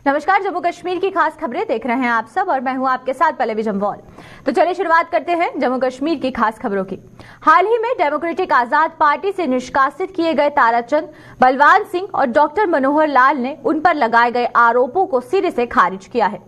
नमस्कार, जम्मू कश्मीर की खास खबरें देख रहे हैं आप सब और मैं हूं आपके साथ पल्लवी जम्वाल। तो चलिए शुरुआत करते हैं जम्मू कश्मीर की खास खबरों की। हाल ही में डेमोक्रेटिक आजाद पार्टी से निष्कासित किए गए ताराचंद, बलवान सिंह और डॉक्टर मनोहर लाल ने उन पर लगाए गए आरोपों को सिरे से खारिज किया है।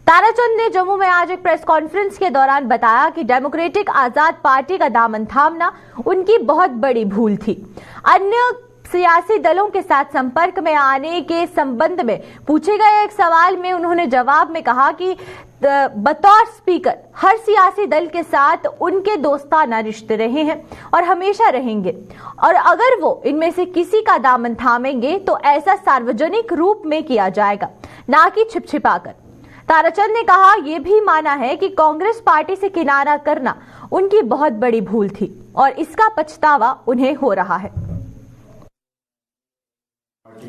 ताराचंद ने जम्मू में आज एक प्रेस कॉन्फ्रेंस के दौरान बताया कि डेमोक्रेटिक आजाद पार्टी का दामन थामना उनकी बहुत बड़ी भूल थी। अन्य सियासी दलों के साथ संपर्क में आने के संबंध में पूछे गए एक सवाल में उन्होंने जवाब में कहा कि बतौर स्पीकर हर सियासी दल के साथ उनके दोस्ताना रिश्ते रहे हैं और हमेशा रहेंगे, और अगर वो इनमें से किसी का दामन थामेंगे तो ऐसा सार्वजनिक रूप में किया जाएगा, ना कि छिपछिपाकर। ताराचंद ने कहा यह भी माना है कि कांग्रेस पार्टी से किनारा करना उनकी बहुत बड़ी भूल थी और इसका पछतावा उन्हें हो रहा है।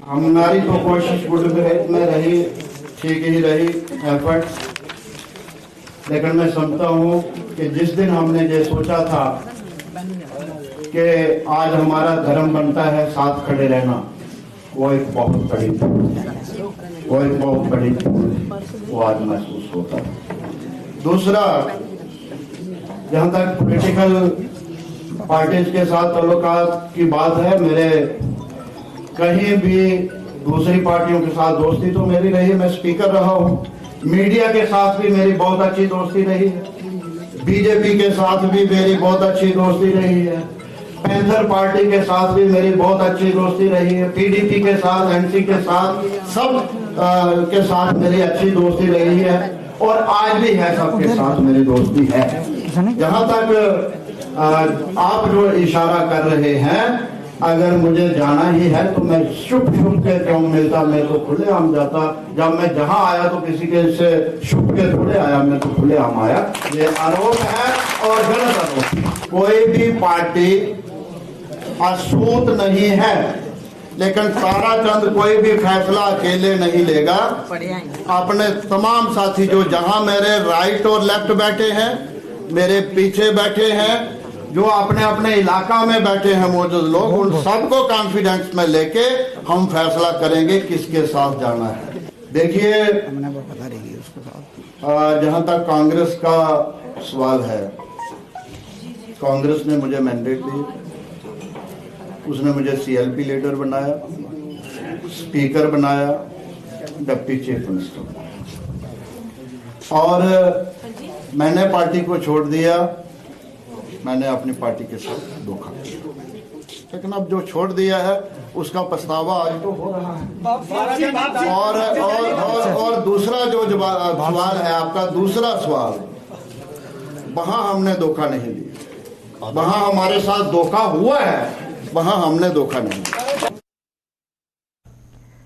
हमारी तो कोशिश गुडविल में रही, ठीक ही रही एफर्ट, लेकिन मैं समझता हूँ कि जिस दिन हमने ये सोचा था कि आज हमारा धर्म बनता है साथ खड़े रहना, वो एक बहुत बड़ी वो आज महसूस होता है। दूसरा, जहाँ तक पॉलिटिकल पार्टीज के साथ ताल्लुकात की बात है, मेरे कहीं भी दूसरी पार्टियों के साथ दोस्ती तो मेरी रही है, मैं स्पीकर रहा हूँ। मीडिया के साथ भी मेरी बहुत अच्छी दोस्ती रही है, बीजेपी के साथ भी मेरी बहुत अच्छी दोस्ती रही है, पैंथर पार्टी के साथ भी मेरी बहुत अच्छी दोस्ती रही है, पीडीपी के साथ, एनसी के साथ, सब के साथ मेरी अच्छी दोस्ती रही है और आज भी है, सबके साथ मेरी दोस्ती है। जहाँ तक आप जो इशारा कर रहे हैं, अगर मुझे जाना ही है तो मैं शुभ के क्यों मिलता, मैं तो खुले आम जाता। जब मैं जहां आया तो किसी के से शुभ के थोड़े आया, मैं तो खुले आम आया। ये आरोप है और गलत आरोप। कोई भी पार्टी अछूत नहीं है, लेकिन ताराचंद कोई भी फैसला अकेले नहीं लेगा। अपने तमाम साथी जो जहां मेरे राइट और लेफ्ट बैठे हैं, मेरे पीछे बैठे हैं, जो अपने अपने इलाका में बैठे हैं मौजूद लोग, उन सबको कॉन्फिडेंस में लेके हम फैसला करेंगे किसके साथ जाना है। देखिए, जहां तक कांग्रेस का सवाल है, कांग्रेस ने मुझे मैंडेट दी, उसने मुझे सीएलपी लीडर बनाया, स्पीकर बनाया, डिप्टी चीफ मिनिस्टर, और मैंने पार्टी को छोड़ दिया। मैंने अपनी पार्टी के साथ धोखा किया, लेकिन अब जो छोड़ दिया है उसका पछतावा आज तो हो रहा है। और दूसरा जो सवाल है आपका, दूसरा सवाल, वहां हमने धोखा नहीं दिया, वहां हमारे साथ धोखा हुआ है, वहां हमने धोखा नहीं दिया।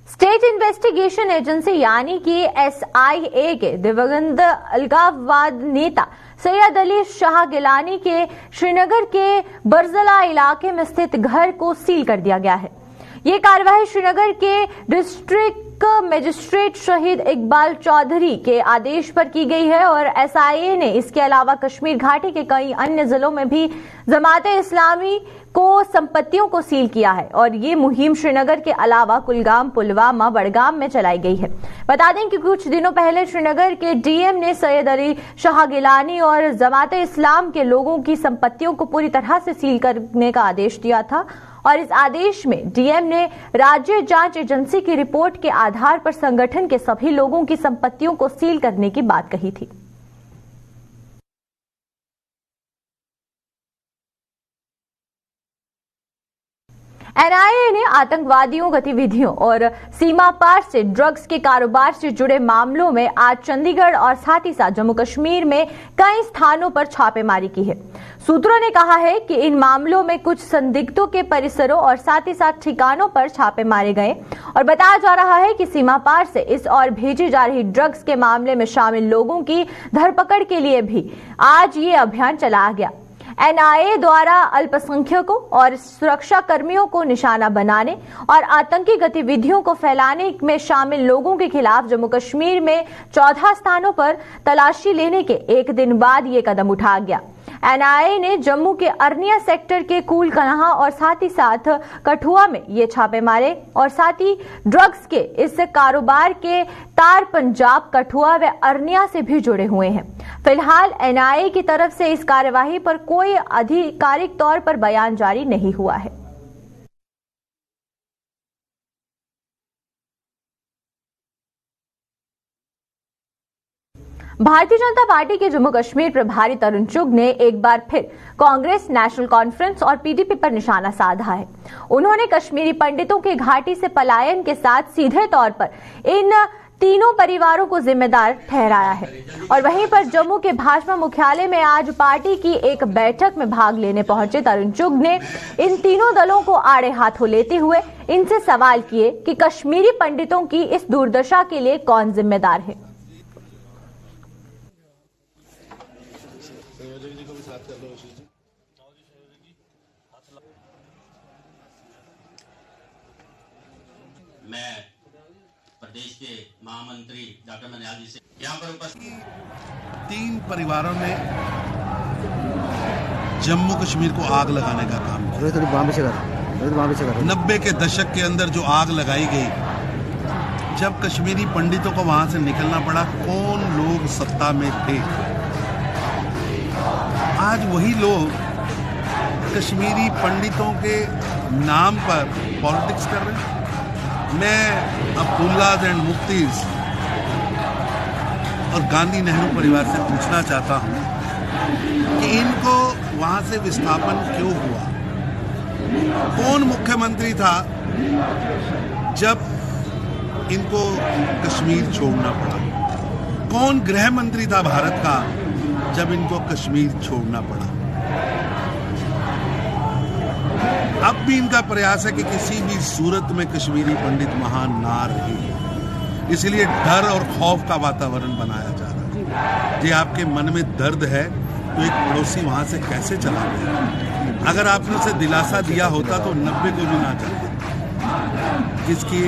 स्टेट इन्वेस्टिगेशन एजेंसी यानी कि SIA के दिवंगत अलगाववाद नेता सैयद अली शाह गिलानी के श्रीनगर के बरजला इलाके में स्थित घर को सील कर दिया गया है। ये कार्रवाई श्रीनगर के डिस्ट्रिक्ट मजिस्ट्रेट शहीद इकबाल चौधरी के आदेश पर की गई है और SIA ने इसके अलावा कश्मीर घाटी के कई अन्य जिलों में भी जमाते इस्लामी को संपत्तियों को सील किया है और ये मुहिम श्रीनगर के अलावा कुलगाम, पुलवामा, बड़गाम में चलाई गई है। बता दें कि कुछ दिनों पहले श्रीनगर के DM ने सैयद अली शाह गिलानी और जमाते इस्लाम के लोगों की संपत्तियों को पूरी तरह से सील करने का आदेश दिया था और इस आदेश में DM ने राज्य जांच एजेंसी की रिपोर्ट के आधार पर संगठन के सभी लोगों की संपत्तियों को सील करने की बात कही थी। NIA ने आतंकवादियों गतिविधियों और सीमा पार से ड्रग्स के कारोबार से जुड़े मामलों में आज चंडीगढ़ और साथ ही साथ जम्मू कश्मीर में कई स्थानों पर छापेमारी की है। सूत्रों ने कहा है कि इन मामलों में कुछ संदिग्धों के परिसरों और साथ ही साथ ठिकानों पर छापे मारे गए और बताया जा रहा है कि सीमा पार से इस ओर भेजी जा रही ड्रग्स के मामले में शामिल लोगों की धरपकड़ के लिए भी आज ये अभियान चलाया गया। NIA द्वारा अल्पसंख्यकों और सुरक्षा कर्मियों को निशाना बनाने और आतंकी गतिविधियों को फैलाने में शामिल लोगों के खिलाफ जम्मू कश्मीर में 14 स्थानों पर तलाशी लेने के एक दिन बाद ये कदम उठाया गया। एनआईए ने जम्मू के अरनिया सेक्टर के कूल कन्हा और साथ ही साथ कठुआ में ये छापे मारे और साथ ही ड्रग्स के इस कारोबार के तार पंजाब, कठुआ व अरनिया से भी जुड़े हुए हैं। फिलहाल एनआईए की तरफ से इस कार्यवाही पर कोई आधिकारिक तौर पर बयान जारी नहीं हुआ है। भारतीय जनता पार्टी के जम्मू कश्मीर प्रभारी तरुण चुग ने एक बार फिर कांग्रेस, नेशनल कॉन्फ्रेंस और पीडीपी पर निशाना साधा है। उन्होंने कश्मीरी पंडितों के घाटी से पलायन के साथ सीधे तौर पर इन तीनों परिवारों को जिम्मेदार ठहराया है। और वहीं पर जम्मू के भाजपा मुख्यालय में आज पार्टी की एक बैठक में भाग लेने पहुंचे तरुण चुग ने इन तीनों दलों को आड़े हाथों लेते हुए इनसे सवाल किए कि कश्मीरी पंडितों की इस दुर्दशा के लिए कौन जिम्मेदार है। मैं प्रदेश के महामंत्री डॉक्टर मनियाल जी से यहाँ पर उपस्थित 3 परिवारों ने जम्मू कश्मीर को आग लगाने का काम किया। 90 के दशक के अंदर जो आग लगाई गई, जब कश्मीरी पंडितों को वहां से निकलना पड़ा, कौन लोग सत्ता में थे? आज वही लोग कश्मीरी पंडितों के नाम पर पॉलिटिक्स कर रहे हैं। मैं अब्दुल्लाज एंड मुफ्तीज और गांधी नेहरू परिवार से पूछना चाहता हूं कि इनको वहां से विस्थापन क्यों हुआ? कौन मुख्यमंत्री था जब इनको कश्मीर छोड़ना पड़ा? कौन गृह मंत्री था भारत का जब इनको कश्मीर छोड़ना पड़ा? अब भी इनका प्रयास है कि किसी भी सूरत में कश्मीरी पंडित महान ना रहे, इसलिए डर और खौफ का वातावरण बनाया जा रहा है। जे आपके मन में दर्द है तो एक पड़ोसी वहां से कैसे चला गया? अगर आपने उसे दिलासा दिया होता तो 90 को भी ना जाते। किसकी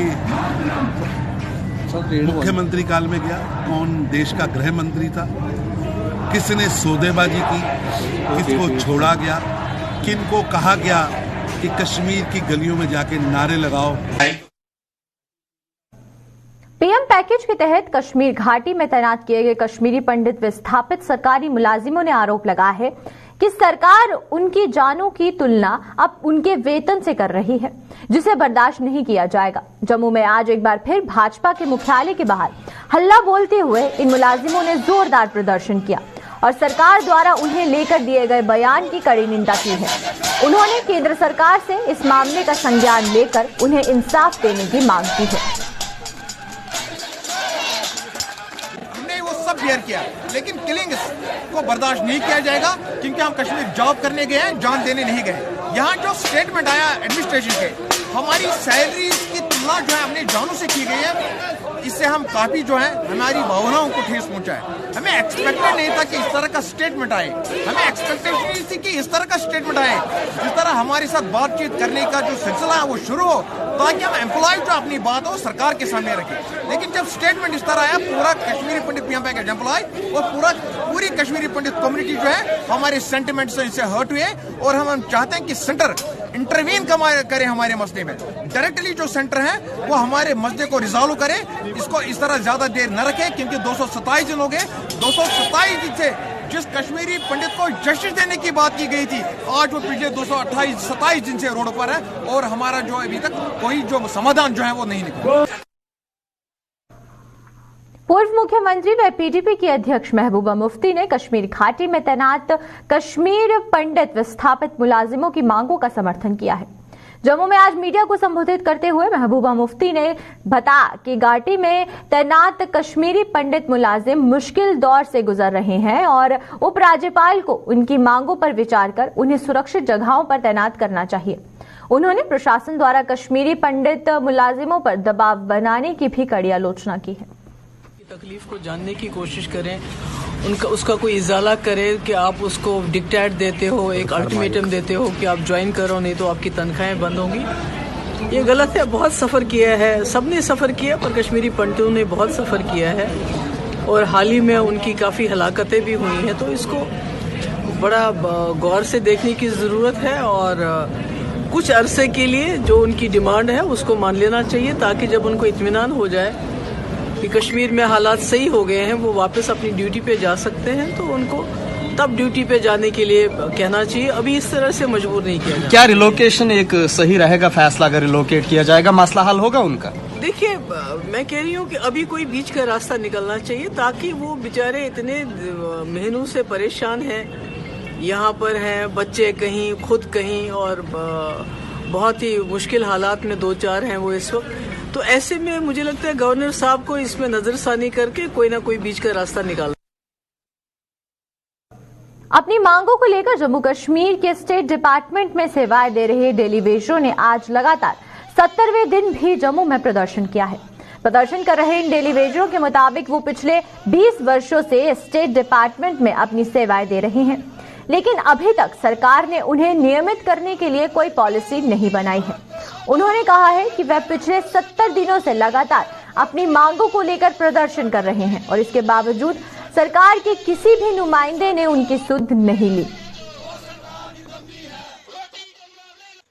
मुख्यमंत्री काल में गया? कौन देश का गृह मंत्री था? किसने सौदेबाजी की? किसको छोड़ा गया? किनको कहा गया कि कश्मीर की गलियों में जाके नारे लगाओ? पीएम पैकेज के तहत कश्मीर घाटी में तैनात किए गए कश्मीरी पंडित विस्थापित सरकारी मुलाजिमों ने आरोप लगाया है कि सरकार उनकी जानों की तुलना अब उनके वेतन से कर रही है, जिसे बर्दाश्त नहीं किया जाएगा। जम्मू में आज एक बार फिर भाजपा के मुख्यालय के बाहर हल्ला बोलते हुए इन मुलाजिमों ने जोरदार प्रदर्शन किया और सरकार द्वारा उन्हें लेकर दिए गए बयान की कड़ी निंदा की है। उन्होंने केंद्र सरकार से इस मामले का संज्ञान लेकर उन्हें इंसाफ देने की मांग की है। हमने वो सब बेयर किया, लेकिन किलिंग को बर्दाश्त नहीं किया जाएगा, क्योंकि हम कश्मीर जॉब करने गए हैं, जान देने नहीं गए। यहाँ जो स्टेटमेंट आया एडमिनिस्ट्रेशन के, हमारी सैलरी की तुलना जो है अपनी जानों से की गई है, इससे हम काफी जो है हमारी भावनाओं को ठेस पहुंचा है। हमें एक्सपेक्टेड नहीं था कि इस तरह का स्टेटमेंट आए, हमें एक्सपेक्टेड नहीं थी कि इस तरह का स्टेटमेंट आए। जिस तरह हमारे साथ बातचीत करने का जो सिलसिला है वो शुरू हो, ताकि हम एम्प्लॉय जो अपनी बात हो सरकार के सामने रखें। लेकिन जब स्टेटमेंट इस तरह आया, पूरा कश्मीरी पंडित पीएम पैकेज एम्प्लॉय और पूरी कश्मीरी पंडित कम्युनिटी जो है हमारे सेंटिमेंट से इनसे हर्ट हुए, और हम चाहते हैं कि सेंटर इंटरवीन करे हमारे मसले में। डायरेक्टली जो सेंटर है वो हमारे मसले को रिजॉल्व करे, इसको इस तरह ज्यादा देर न रखे, क्योंकि 227 दिन हो गए। 227 दिन से जिस कश्मीरी पंडित को जस्टिस देने की बात की गई थी, आज वो पिछले 227 दिन से रोड पर है, और हमारा जो अभी तक कोई जो समाधान जो है वो नहीं निकला। पूर्व मुख्यमंत्री व पीडीपी की अध्यक्ष महबूबा मुफ्ती ने कश्मीर घाटी में तैनात कश्मीर पंडित विस्थापित मुलाजिमों की मांगों का समर्थन किया है। जम्मू में आज मीडिया को संबोधित करते हुए महबूबा मुफ्ती ने बताया कि घाटी में तैनात कश्मीरी पंडित मुलाजिम मुश्किल दौर से गुजर रहे हैं और उपराज्यपाल को उनकी मांगों पर विचार कर उन्हें सुरक्षित जगहों पर तैनात करना चाहिए। उन्होंने प्रशासन द्वारा कश्मीरी पंडित मुलाजिमों पर दबाव बनाने की भी कड़ी आलोचना की है। तकलीफ को जानने की कोशिश करें, उसका कोई इजाला करें कि आप उसको डिक्टेट देते हो, एक अल्टीमेटम देते हो कि आप ज्वाइन करो, नहीं तो आपकी तनख्वाहें बंद होंगी। ये गलत है। बहुत सफ़र किया है, सबने सफ़र किया, पर कश्मीरी पंडितों ने बहुत सफ़र किया है और हाल ही में उनकी काफ़ी हलाकतें भी हुई हैं। तो इसको बड़ा गौर से देखने की ज़रूरत है और कुछ अरसे के लिए जो उनकी डिमांड है उसको मान लेना चाहिए, ताकि जब उनको इत्मीनान हो जाए कि कश्मीर में हालात सही हो गए हैं, वो वापस अपनी ड्यूटी पे जा सकते हैं, तो उनको तब ड्यूटी पे जाने के लिए कहना चाहिए। अभी इस तरह से मजबूर नहीं किया जाए। क्या रिलोकेशन एक सही रहेगा फैसला? अगर रिलोकेट किया जाएगा मसला हल होगा उनका? देखिए, मैं कह रही हूँ कि अभी कोई बीच का रास्ता निकलना चाहिए, ताकि वो बेचारे इतने महीनों से परेशान हैं, यहाँ पर हैं, बच्चे कहीं, खुद कहीं, और बहुत ही मुश्किल हालात में दो चार हैं वो इस वक्त। तो ऐसे में मुझे लगता है गवर्नर साहब को इसमें नजरसानी करके कोई ना कोई बीच का रास्ता निकालना। अपनी मांगों को लेकर जम्मू कश्मीर के स्टेट डिपार्टमेंट में सेवाएं दे रहे डेली वेजरों ने आज लगातार 70वें दिन भी जम्मू में प्रदर्शन किया है। प्रदर्शन कर रहे इन डेली वेजरों के मुताबिक वो पिछले 20 वर्षों से स्टेट डिपार्टमेंट में अपनी सेवाएं दे रहे हैं, लेकिन अभी तक सरकार ने उन्हें नियमित करने के लिए कोई पॉलिसी नहीं बनाई है। उन्होंने कहा है कि वह पिछले 70 दिनों से लगातार अपनी मांगों को लेकर प्रदर्शन कर रहे हैं और इसके बावजूद सरकार के किसी भी नुमाइंदे ने उनकी सुध नहीं ली।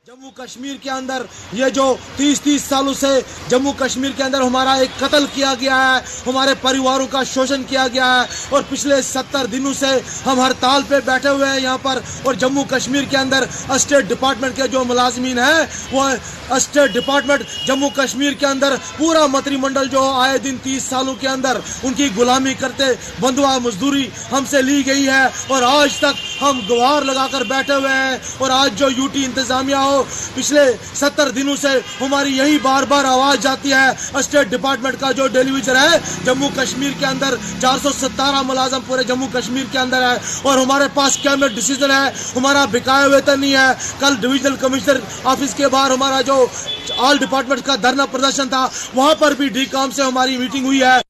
जम्मू कश्मीर के अंदर ये जो 30 सालों से जम्मू कश्मीर के अंदर हमारा एक कत्ल किया गया है, हमारे परिवारों का शोषण किया गया है, और पिछले 70 दिनों से हम हड़ताल पे बैठे हुए हैं यहाँ पर। और जम्मू कश्मीर के अंदर स्टेट डिपार्टमेंट के जो मुलाजमीन हैं, वो स्टेट डिपार्टमेंट जम्मू कश्मीर के अंदर पूरा मंत्रिमंडल जो आए दिन 30 सालों के अंदर उनकी गुलामी करते बंधुआ मजदूरी हमसे ली गई है, और आज तक हम गुहार लगाकर बैठे हुए हैं। और आज जो यूटी इंतजामिया हो, पिछले 70 दिनों से हमारी यही बार बार आवाज जाती है। स्टेट डिपार्टमेंट का जो डेलीविजन है जम्मू कश्मीर के अंदर 417 मुलाजम पूरे जम्मू कश्मीर के अंदर है, और हमारे पास कैबिनेट डिसीजन है, हमारा बकाया वेतन नहीं है। कल डिविजनल कमिश्नर ऑफिस के बाहर हमारा जो ऑल डिपार्टमेंट का धरना प्रदर्शन था, वहां पर भी डीकॉम से हमारी मीटिंग हुई है।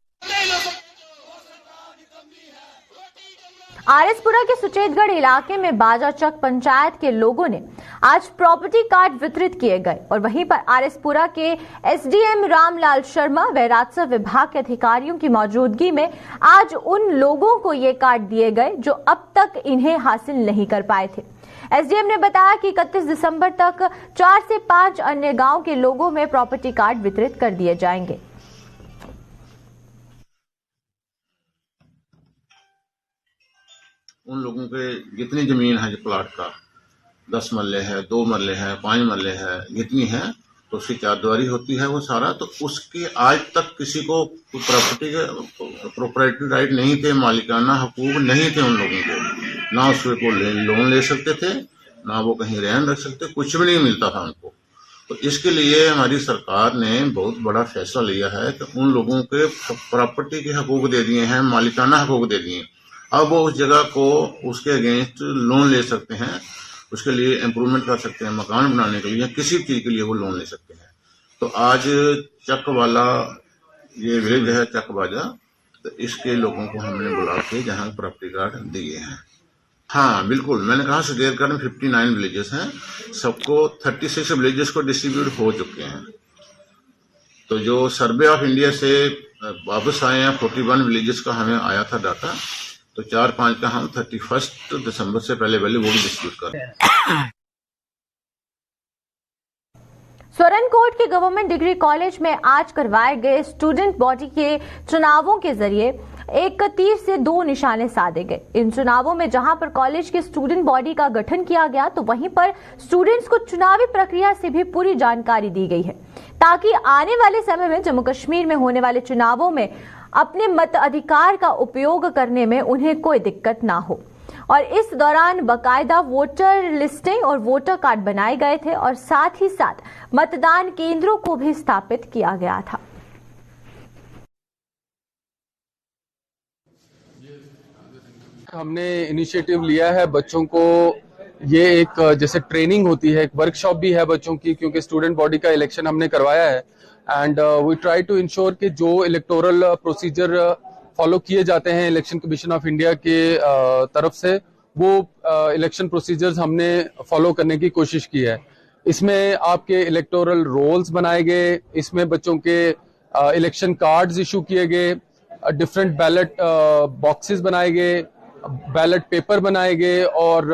आरएसपुरा के सुचेतगढ़ इलाके में बाजाचक पंचायत के लोगों ने आज प्रॉपर्टी कार्ड वितरित किए गए, और वहीं पर आरएसपुरा के एसडीएम रामलाल शर्मा व राजस्व विभाग के अधिकारियों की मौजूदगी में आज उन लोगों को ये कार्ड दिए गए जो अब तक इन्हें हासिल नहीं कर पाए थे। एसडीएम ने बताया कि 31 दिसंबर तक 4 से 5 अन्य गांव के लोगों में प्रॉपर्टी कार्ड वितरित कर दिए जाएंगे। उन लोगों के जितनी जमीन है, जो प्लाट का 10 मरले है, 2 मरले है, 5 मरले है, जितनी है, तो उसकी चारदीवारी होती है वो सारा। तो उसकी आज तक किसी को प्रॉपर्टी के प्रोप्राइटरी राइट नहीं थे, मालिकाना हकूक नहीं थे उन लोगों को। ना उसके को लोन ले सकते थे, ना वो कहीं रहन रख सकते, कुछ भी नहीं मिलता था उनको। तो इसके लिए हमारी सरकार ने बहुत बड़ा फैसला लिया है कि उन लोगों के प्रॉपर्टी के हकूक दे दिए हैं, मालिकाना हकूक दे दिए। अब वो उस जगह को उसके अगेंस्ट लोन ले सकते हैं, उसके लिए इम्प्रूवमेंट कर सकते हैं, मकान बनाने के लिए, किसी चीज के लिए वो लोन ले सकते हैं। तो आज चक वाला ये विलेज है चक बाजा, तो इसके लोगों को हमने बुला के जहाँ प्रॉपर्टी कार्ड दिए हैं। हाँ बिल्कुल, मैंने कहा सुचेतगढ़ में 59 विलेजेस हैं, सबको 36 विलेजेस को डिस्ट्रीब्यूट हो चुके हैं। तो जो सर्वे ऑफ इंडिया से वापस आए हैं 41 विलेजेस का हमें आया था डाटा, तो 4-5 का हम 31 दिसंबर से पहले वो भी डिस्ट्रीब्यूट कर रहे हैं। स्वरनकोट के गवर्नमेंट डिग्री कॉलेज में आज करवाए गए स्टूडेंट बॉडी के चुनावों के जरिए एक तीर से 2 निशाने साधे गए। इन चुनावों में जहां पर कॉलेज के स्टूडेंट बॉडी का गठन किया गया, तो वहीं पर स्टूडेंट्स को चुनावी प्रक्रिया से भी पूरी जानकारी दी गई है, ताकि आने वाले समय में जम्मू कश्मीर में होने वाले चुनावों में अपने मताधिकार का उपयोग करने में उन्हें कोई दिक्कत ना हो। और इस दौरान बाकायदा वोटर लिस्टें और वोटर कार्ड बनाए गए थे, और साथ ही साथ मतदान केंद्रों को भी स्थापित किया गया था। हमने इनिशिएटिव लिया है बच्चों को, ये एक जैसे ट्रेनिंग होती है, एक वर्कशॉप भी है बच्चों की, क्योंकि स्टूडेंट बॉडी का इलेक्शन हमने करवाया है। And we try to ensure कि जो इलेक्टोरल प्रोसीजर फॉलो किए जाते हैं इलेक्शन कमीशन ऑफ इंडिया के तरफ से, वो इलेक्शन प्रोसीजर्स हमने फॉलो करने की कोशिश की है। इसमें आपके इलेक्टोरल रोल्स बनाए गए, इसमें बच्चों के इलेक्शन कार्ड्स इशू किए गए, डिफरेंट बैलेट बॉक्सेस बनाए गए, बैलेट पेपर बनाए गए और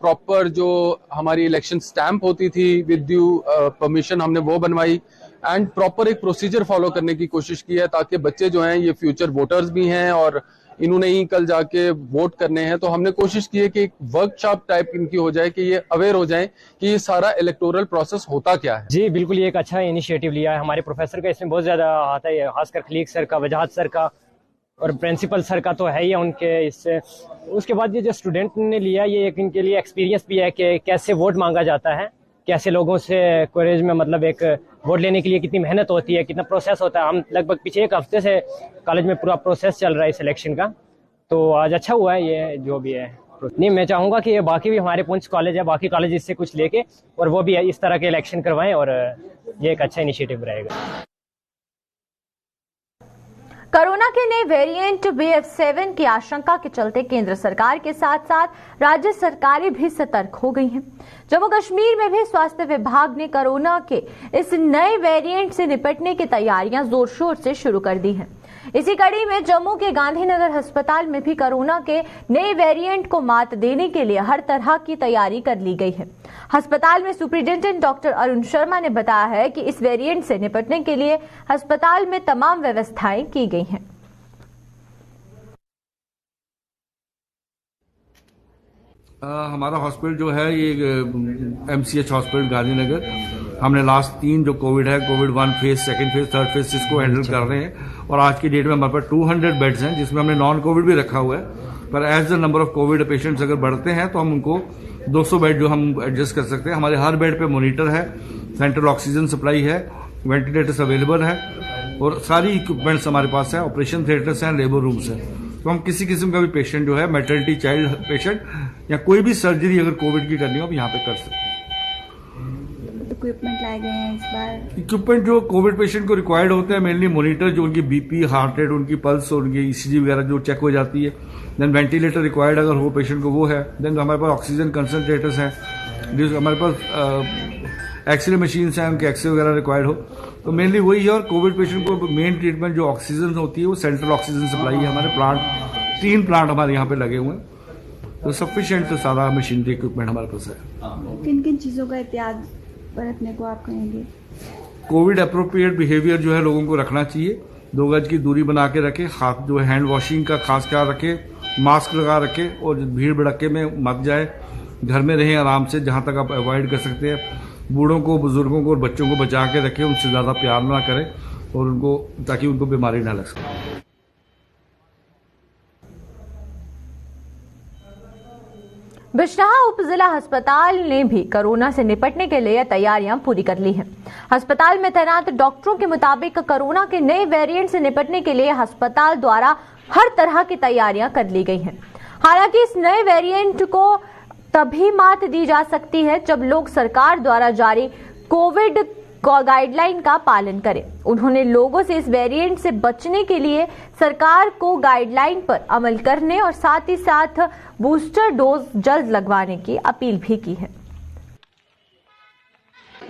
प्रॉपर जो हमारी इलेक्शन स्टैंप होती थी विद ड्यू परमिशन हमने वो बनवाई एंड प्रॉपर एक प्रोसीजर फॉलो करने की कोशिश की है ताकि बच्चे जो हैं ये फ्यूचर वोटर्स भी हैं और इन्होंने ही कल जाके वोट करने हैं। तो हमने कोशिश की है कि एक वर्कशॉप टाइप इनकी हो जाए कि ये अवेयर हो जाएं कि ये सारा इलेक्टोरल प्रोसेस होता क्या है। जी बिल्कुल, ये एक अच्छा इनिशिएटिव लिया है हमारे प्रोफेसर का, इसमें बहुत ज्यादा आता है, खासकर खलीक सर का, वजाहत सर का और प्रिंसिपल सर का तो है ही उनके। इससे उसके बाद ये जो स्टूडेंट ने लिया ये एक इनके लिए एक्सपीरियंस भी है कि कैसे वोट मांगा जाता है, कैसे लोगों से कोरेज में मतलब एक वोट लेने के लिए कितनी मेहनत होती है, कितना प्रोसेस होता है। हम लगभग पीछे एक हफ्ते से कॉलेज में पूरा प्रोसेस चल रहा है इस इलेक्शन का, तो आज अच्छा हुआ है ये जो भी है। नहीं, मैं चाहूँगा कि ये बाकी भी हमारे पुंछ कॉलेज है, बाकी कॉलेज इससे कुछ लेके और वो भी इस तरह के इलेक्शन करवाएं और ये एक अच्छा इनिशिएटिव रहेगा। कोरोना के नए वेरिएंट BF7 की आशंका के चलते केंद्र सरकार के साथ साथ राज्य सरकारें भी सतर्क हो गई हैं। जम्मू कश्मीर में भी स्वास्थ्य विभाग ने कोरोना के इस नए वेरिएंट से निपटने की तैयारियां जोर शोर से शुरू कर दी हैं। इसी कड़ी में जम्मू के गांधीनगर अस्पताल में भी कोरोना के नए वेरिएंट को मात देने के लिए हर तरह की तैयारी कर ली गई है। अस्पताल में सुपरिटेंडेंट डॉक्टर अरुण शर्मा ने बताया है कि इस वेरिएंट से निपटने के लिए अस्पताल में तमाम व्यवस्थाएं की गई हैं। हमारा हॉस्पिटल जो है ये MCH हॉस्पिटल गांधीनगर, हमने लास्ट 3 जो कोविड है, Covid 1 phase, 2nd phase, 3rd phase, इसको हैंडल कर रहे हैं और आज की डेट में हमारे पास 200 बेड्स हैं जिसमें हमने नॉन कोविड भी रखा हुआ है। पर as the number of covid patients अगर बढ़ते हैं तो हम उनको 200 बेड जो हम एडजस्ट कर सकते हैं। हमारे हर बेड पे मॉनिटर है, सेंट्रल ऑक्सीजन सप्लाई है, वेंटिलेटर्स अवेलेबल है और सारी इक्विपमेंट्स हमारे पास है, ऑपरेशन थिएटर्स हैं, लेबर रूम्स हैं। तो हम किसी किस्म का भी पेशेंट जो है, मैटरनिटी चाइल्ड पेशेंट या कोई भी सर्जरी अगर कोविड की करनी हो हम यहाँ पे कर सकते हैं। इक्विपमेंट लाए गए हैं इस बार। इक्विपमेंट जो कोविड पेशेंट को रिक्वायर्ड होते हैं, मेनली मॉनिटर जो उनकी BP, हार्ट रेट, उनकी पल्स और उनकी ECG वगैरह जो चेक हो जाती है। देन वेंटिलेटर रिक्वायर्ड अगर हो पेशेंट को वो है। देन हमारे पास ऑक्सीजन कंसनट्रेटर्स हैं, हमारे पास एक्सरे मशीन्स हैं, उनके एक्सरे वगैरह रिक्वायर्ड हो तो मेनली वही है। और कोविड पेशेंट को मेन ट्रीटमेंट जो ऑक्सीजन होती है वो सेंट्रल ऑक्सीजन सप्लाई है। हमारे प्लांट 3 प्लांट हमारे यहाँ पे लगे हुए हैं तो सफिशिएंट तो सारा मशीनरी इक्विपमेंट हमारे पास है। किन किन चीजों का एहतियात बरतने को आप कहेंगे? कोविड अप्रोप्रिएट बिहेवियर जो है लोगों को रखना चाहिए, 2 गज की दूरी बना के रखे, हाथ जो है हैंड वॉशिंग का खास ख्याल रखे, मास्क लगा रखे और भीड़ भड़के में मत जाए, घर में रहें आराम से जहां तक आप अवॉइड कर सकते हैं। बूढ़ों को, बुजुर्गों को और बच्चों को बचा के रखें, उनसे ज़्यादा प्यार ना करें और उनको ताकि उनको बीमारी ना लग सके। बिजनौर उप जिला अस्पताल ने भी कोरोना से निपटने के लिए तैयारियां पूरी कर ली हैं। अस्पताल में तैनात डॉक्टरों के मुताबिक कोरोना के नए वेरिएंट से निपटने के लिए अस्पताल द्वारा हर तरह की तैयारियां कर ली गई हैं। हालांकि इस नए वेरिएंट को तभी मात दी जा सकती है जब लोग सरकार द्वारा जारी कोविड गाइडलाइन का पालन करें। उन्होंने लोगों से इस वेरिएंट से बचने के लिए सरकार को गाइडलाइन पर अमल करने और साथ ही साथ बूस्टर डोज जल्द लगवाने की अपील भी की है।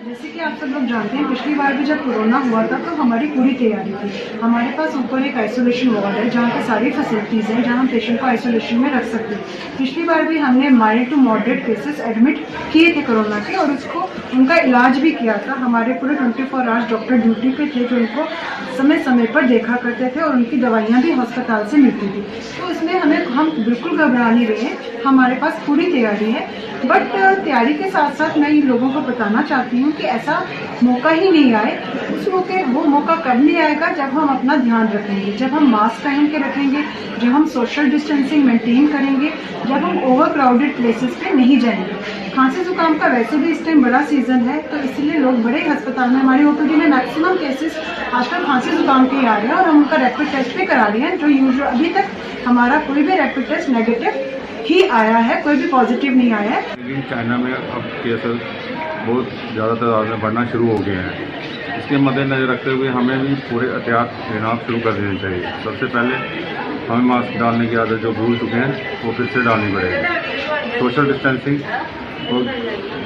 जैसे कि आप सब लोग जानते हैं, पिछली बार भी जब कोरोना हुआ था तो हमारी पूरी तैयारी थी। हमारे पास ऊपर एक आइसोलेशन वार्ड है जहाँ पे सारी फैसिलिटीज़ हैं, जहाँ हम पेशेंट को आइसोलेशन में रख सकते हैं। पिछली बार भी हमने mild to moderate cases admit किए थे कोरोना के और उसको उनका इलाज भी किया था। हमारे पूरे 24 आवर्स डॉक्टर ड्यूटी पे थे जो उनको समय समय पर देखा करते थे और उनकी दवाइयाँ भी अस्पताल से मिलती थी। तो इसमें हम बिल्कुल घबरा नहीं रहे हैं, हमारे पास पूरी तैयारी है। बट तैयारी के साथ साथ मैं इन लोगों को बताना चाहती हूँ कि ऐसा मौका ही नहीं आए। वो मौका कब नहीं आएगा जब हम अपना ध्यान रखेंगे, जब हम मास्क पहन के रखेंगे, जब हम सोशल डिस्टेंसिंग मेंटेन करेंगे, जब हम ओवर क्राउडेड प्लेसेस पे नहीं जाएंगे। खांसी जुकाम का वैसे भी इस टाइम बड़ा सीजन है तो इसलिए लोग बड़े अस्पताल में, हमारी OPD में मैक्सिमम केसेस आजकल खांसी जुकाम के आ रहे हैं और हम उनका रैपिड टेस्ट भी करा रहे हैं। जो यूजुअल अभी तक हमारा कोई भी रैपिड टेस्ट नेगेटिव ही आया है, कोई भी पॉजिटिव नहीं आया है। लेकिन चाइना में अब केसेस बहुत ज़्यादा तादाद में बढ़ना शुरू हो गए हैं। इसके मद्देनजर रखते हुए हमें भी पूरे एहतियात लेना शुरू कर देने चाहिए। सबसे पहले हमें मास्क डालने की आदत जो भूल चुके हैं वो फिर से डालनी पड़ेगी। सोशल डिस्टेंसिंग और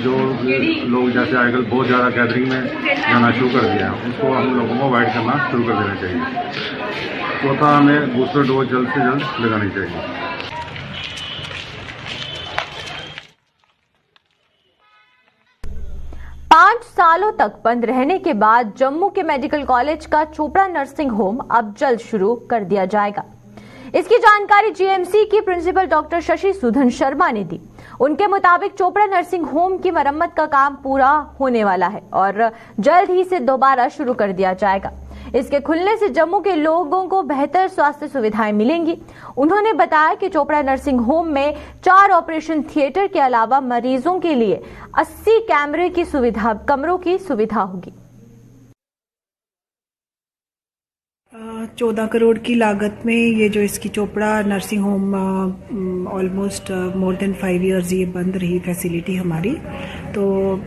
जो लोग जैसे आजकल बहुत ज़्यादा गैदरिंग में जाना शुरू कर दिया है उसको हम लोगों को अवॉइड करना शुरू कर देना चाहिए। चौथा, हमें बूस्टर डोज जल्द से जल्द लगानी चाहिए। 5 सालों तक बंद रहने के बाद जम्मू के मेडिकल कॉलेज का चोपड़ा नर्सिंग होम अब जल्द शुरू कर दिया जाएगा। इसकी जानकारी जीएमसी की प्रिंसिपल डॉक्टर शशि सुधन शर्मा ने दी। उनके मुताबिक चोपड़ा नर्सिंग होम की मरम्मत का काम पूरा होने वाला है और जल्द ही से दोबारा शुरू कर दिया जाएगा। इसके खुलने से जम्मू के लोगों को बेहतर स्वास्थ्य सुविधाएं मिलेंगी। उन्होंने बताया कि चोपड़ा नर्सिंग होम में 4 ऑपरेशन थिएटर के अलावा मरीजों के लिए 80 कमरों की सुविधा होगी। 14 करोड़ की लागत में ये जो इसकी Chopra nursing home almost more than 5 years ये बंद रही फैसिलिटी हमारी, तो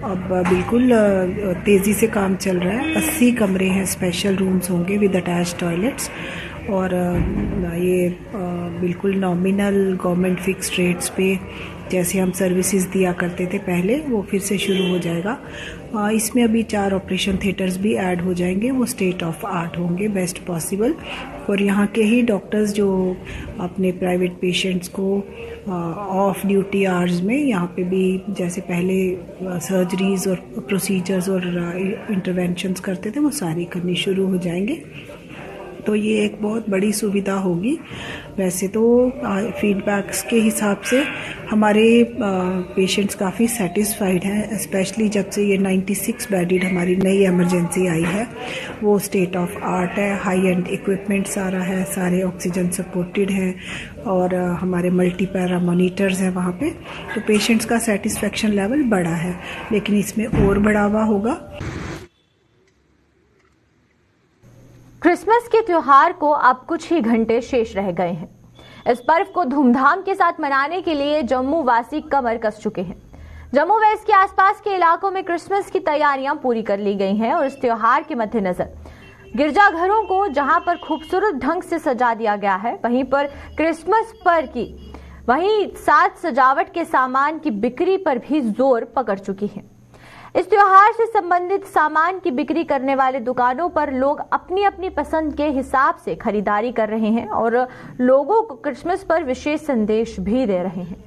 अब बिल्कुल तेज़ी से काम चल रहा है। 80 कमरे हैं, स्पेशल रूम्स होंगे विद अटैच टॉयलेट्स, और ये बिल्कुल नॉमिनल गवर्नमेंट फिक्स रेट्स पे जैसे हम सर्विसेज दिया करते थे पहले, वो फिर से शुरू हो जाएगा। इसमें अभी 4 ऑपरेशन थिएटर्स भी ऐड हो जाएंगे, वो स्टेट ऑफ आर्ट होंगे बेस्ट पॉसिबल, और यहाँ के ही डॉक्टर्स जो अपने प्राइवेट पेशेंट्स को ऑफ ड्यूटी आवर्स में यहाँ पे भी जैसे पहले सर्जरीज और प्रोसीजर्स और इंटरवेंशंस करते थे वो सारी करनी शुरू हो जाएंगे। तो ये एक बहुत बड़ी सुविधा होगी। वैसे तो फीडबैक्स के हिसाब से हमारे पेशेंट्स काफ़ी सेटिस्फाइड हैं, स्पेशली जब से ये 96 बेडेड हमारी नई इमरजेंसी आई है, वो स्टेट ऑफ आर्ट है, हाई एंड इक्विपमेंट सारा है, सारे ऑक्सीजन सपोर्टेड हैं, और हमारे मल्टी पैरा मॉनिटर्स हैं वहाँ पे। तो पेशेंट्स का सेटिस्फेक्शन लेवल बड़ा है, लेकिन इसमें और बढ़ावा होगा। क्रिसमस के त्योहार को अब कुछ ही घंटे शेष रह गए हैं। इस पर्व को धूमधाम के साथ मनाने के लिए जम्मू वासी कमर कस चुके हैं। जम्मू व इसके आसपास के इलाकों में क्रिसमस की तैयारियां पूरी कर ली गई हैं और इस त्योहार के मद्देनजर गिरजाघरों को जहां पर खूबसूरत ढंग से सजा दिया गया है, वहीं पर क्रिसमस वहीं साथ सजावट के सामान की बिक्री पर भी जोर पकड़ चुकी है। इस त्योहार से संबंधित सामान की बिक्री करने वाले दुकानों पर लोग अपनी अपनी पसंद के हिसाब से खरीदारी कर रहे हैं और लोगों को क्रिसमस पर विशेष संदेश भी दे रहे हैं।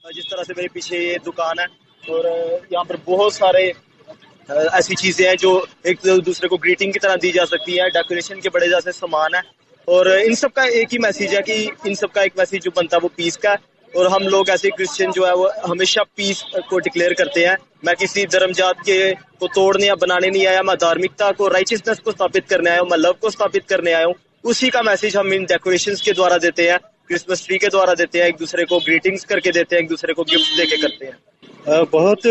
जिस तरह से मेरे पीछे ये दुकान है और यहाँ पर बहुत सारे ऐसी चीजें हैं जो एक दूसरे को ग्रीटिंग की तरह दी जा सकती है, डेकोरेशन के बड़े जैसे सामान है, और इन सब का एक ही मैसेज है कि इन सब का एक मैसेज जो बनता है वो पीस का है, और हम लोग ऐसे क्रिश्चियन जो है वो हमेशा पीस को डिक्लेयर करते हैं। मैं किसी धर्म जात के को तोड़ने या बनाने नहीं आया, मैं धार्मिकता को, राइचियसनेस को स्थापित करने आया हूँ, मैं लव को स्थापित करने आया हूँ। उसी का मैसेज हम इन डेकोरेशंस के द्वारा देते हैं, क्रिसमस ट्री के द्वारा देते हैं, एक दूसरे को ग्रीटिंग्स करके देते हैं, एक दूसरे को गिफ्ट देके करते हैं। बहुत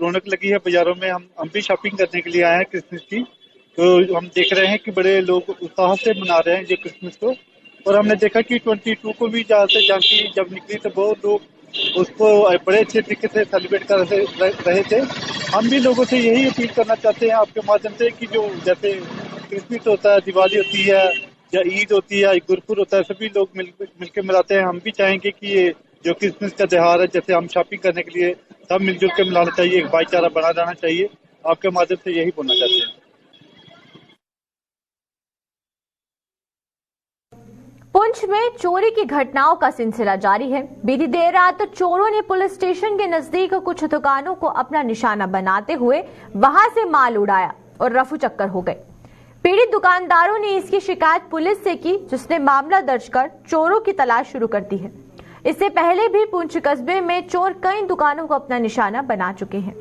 रौनक लगी है बाजारों में। हम भी शॉपिंग करने के लिए आए हैं क्रिसमस की, तो हम देख रहे हैं कि बड़े लोग उत्साह से मना रहे हैं ये क्रिसमस को, और हमने देखा कि 22 को भी झांकी जब निकली तो बहुत लोग उसको बड़े अच्छे तरीके से सेलिब्रेट कर रहे थे। हम भी लोगों से यही अपील करना चाहते हैं आपके माध्यम से कि जो जैसे क्रिसमस होता है, दिवाली होती है या ईद होती है, गुरपुर होता है, सभी लोग मिलकर मनाते हैं। हम भी चाहेंगे कि ये जो क्रिसमस का त्योहार है, जैसे हम शॉपिंग करने के लिए सब मिलजुल के मनाना चाहिए, एक भाईचारा बना जाना चाहिए। आपके माध्यम से यही बोलना चाहते हैं। पुंछ में चोरी की घटनाओं का सिलसिला जारी है। बीती देर रात चोरों ने पुलिस स्टेशन के नजदीक कुछ दुकानों को अपना निशाना बनाते हुए वहां से माल उड़ाया और रफू चक्कर हो गए। पीड़ित दुकानदारों ने इसकी शिकायत पुलिस से की, जिसने मामला दर्ज कर चोरों की तलाश शुरू कर दी है। इससे पहले भी पुंछ कस्बे में चोर कई दुकानों को अपना निशाना बना चुके हैं।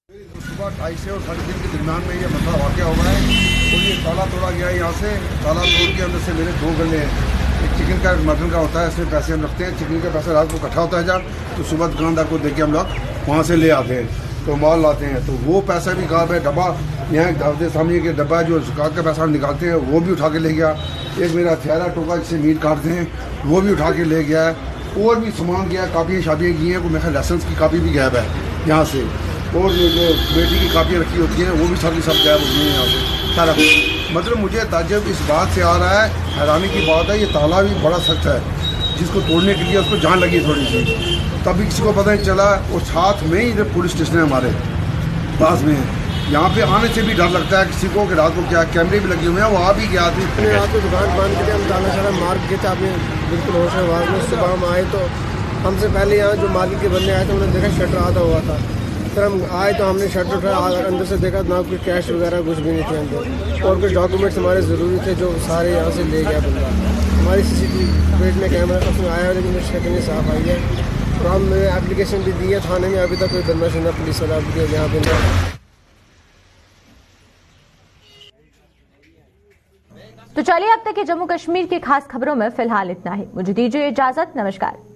सुबह 2:30 से और 3:30 के दरमियान में ये मसला वाक़या हुआ है और ये ताला तोड़ा गया है। यहाँ से ताला तोड़ के अंदर से मेरे 2 गले हैं। एक चिकन का, मटन का होता है, इसमें पैसे हम रखते हैं। चिकन का पैसा रात को इकट्ठा होता है जब, तो सुबह दुकानदार को देके हम लोग वहाँ से ले आते हैं, तो माल लाते हैं। तो वो पैसा भी कहाँ पे डब्बा, यहाँ दावते सामने के डब्बा जो ज़कात का पैसा निकालते हैं वो भी उठा के ले गया। एक मेरा हथियारा टोका जिससे मीट काटते हैं वो भी उठा के ले गया है, और भी सामान गया, कापियाँ शापियाँ की हैं, कोई मेरे लाइसेंस की कापी भी गायब है यहाँ से, और जो बेटी की कापियाँ रखी होती हैं वो भी सारी सब गायब हो गई हैं यहाँ से सारा कुछ। मतलब मुझे ताज्जुब इस बात से आ रहा है, हैरानी की बात है, ये ताला भी बड़ा सख्त है, जिसको तोड़ने के लिए उसको जान लगी थोड़ी सी, तभी किसी को पता नहीं चला। और साथ में ही इधर पुलिस स्टेशन है हमारे पास में, यहाँ पे आने से भी डर लगता है किसी को कि रात को क्या कैमरे भी लगे हुए हैं। वो आ भी गया थी, रात को दुकान बंद करके हम ताला शाला मार के थे, आपने बिल्कुल होश आवाज़ में। सुबह हम आए तो हमसे पहले यहाँ जो मार्केट के बंदे आए थे उन्होंने देखा शटर आधा हुआ था। फिर हम आए तो हमने शटर उठाया, अंदर से देखा ना कुछ कैश वगैरह कुछ भी नहीं थे अंदर, और कुछ डॉक्यूमेंट्स हमारे ज़रूरी थे जो सारे यहाँ से ले गया बंदा। हमारी CCTV पेज में कैमरा उसमें आया है लेकिन शक्ल नहीं साफ आई है। और हमने एप्लीकेशन भी दी है थाने में, अभी तक कोई बंदा सुना पुलिस वाला भी यहाँ पे। तो चलिए अब तक के जम्मू कश्मीर की खास खबरों में फिलहाल इतना ही। मुझे दीजिए इजाजत, नमस्कार।